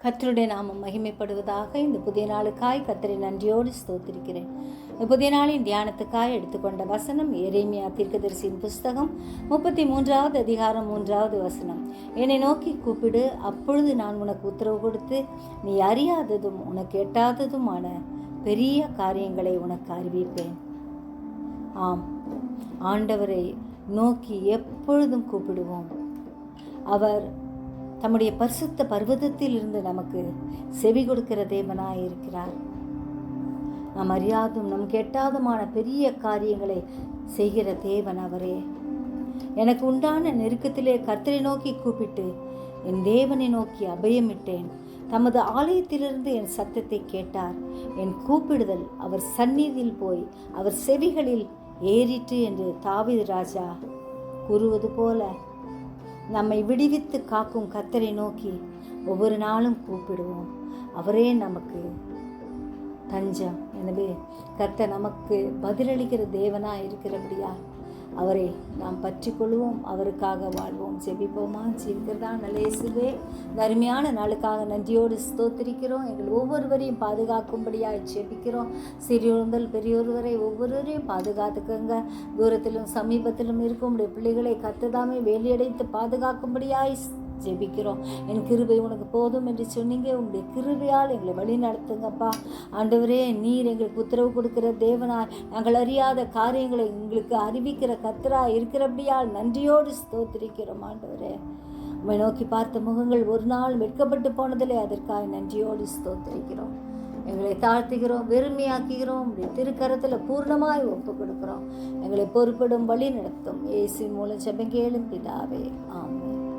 கர்த்தருடைய நாமம் மகிமைப்படுவதாக. இந்த புதிய நாளுக்காய் கர்த்தரை நன்றியோடு ஸ்தோத்திரிக்கிறேன். இந்த புதிய நாளின் தியானத்துக்காய் எடுத்துக்கொண்ட வசனம் எரேமியா தீர்க்கதரிசியின் புஸ்தகம் 33வது அதிகாரம் 3வது வசனம். என்னை நோக்கி கூப்பிடு, அப்பொழுது நான் உனக்கு உத்தரவு கொடுத்து நீ அறியாததும் உனக்கு எட்டாததுமான பெரிய காரியங்களை உனக்கு அறிவிப்பேன். ஆம், ஆண்டவரை நோக்கி எப்பொழுதும் கூப்பிடுவோம். அவர் தம்முடைய பரிசுத்த பர்வதத்தில் இருந்து நமக்கு செவி கொடுக்கிற தேவனாய் இருக்கிறார். நாம் அறியாதும் நம் கெட்டாதுமான பெரிய காரியங்களை செய்கிற தேவன் அவரே. எனக்கு உண்டான நெருக்கத்திலே கர்த்தரை நோக்கி கூப்பிட்டு என் தேவனை நோக்கி அபயமிட்டேன். தமது ஆலயத்திலிருந்து என் சத்தத்தை கேட்டார். என் கூப்பிடுதல் அவர் சந்நிதியில் போய் அவர் செவிகளில் ஏறிற்று என்று தாவீது ராஜா கூறுவது போல நம்மை விடுவித்து காக்கும் கர்த்தரை நோக்கி ஒவ்வொரு நாளும் கூப்பிடுவோம். அவரே நமக்கு தஞ்சம். எனவே கர்த்தர் நமக்கு பதிலளிக்கிற தேவனாக இருக்கிறபடியா அவரை நாம் பற்றி கொள்வோம், அவருக்காக வாழ்வோம். ஜெபிப்போமா? ஜீவிக்கிறதா நல்ல இயேசுவே, இந்த அருமையான நாளுக்காக நன்றியோடு ஸ்தோத்திரிக்கிறோம். எங்கள் ஒவ்வொருவரையும் பாதுகாக்கும்படியாக ஜெபிக்கிறோம். சிறியோர் முதல் பெரியோர் வரை ஒவ்வொருவரையும் பாதுகாத்துக்கங்க. தூரத்திலும் சமீபத்திலும் இருக்கும் உடைய பிள்ளைகளை கர்த்ததாமே வேலியடைத்து பாதுகாக்கும்படியாய் ஜெபிக்கிறோம். என் கிருபை உனக்கு போதும் என்று சொன்னீங்க. உங்களுடைய கிருபையால் எங்களை வழி நடத்துங்கப்பா. ஆண்டவரே, நீர் எங்களுக்கு உத்தரவு கொடுக்கிற தேவனாய், நாங்கள் அறியாத காரியங்களை எங்களுக்கு அறிவிக்கிற கர்த்தராய் இருக்கிறபடியால் நன்றியோடு ஸ்தோத்திரிக்கிறோம். ஆண்டவரே, உம்மை நோக்கி பார்த்த முகங்கள் ஒரு நாள் வெட்கப்பட்டு போனதிலே அதற்காக நன்றியோடு ஸ்தோத்திரிக்கிறோம். எங்களை தாழ்த்துகிறோம், வெறுமையாக்குகிறோம். உடைய திருக்கரத்தில் பூர்ணமாய் ஒப்பு கொடுக்கிறோம். எங்களை பொறுப்படும் வழி நடத்தும். இயேசு மூலம் ஜெபம் கேளும் பிதாவே.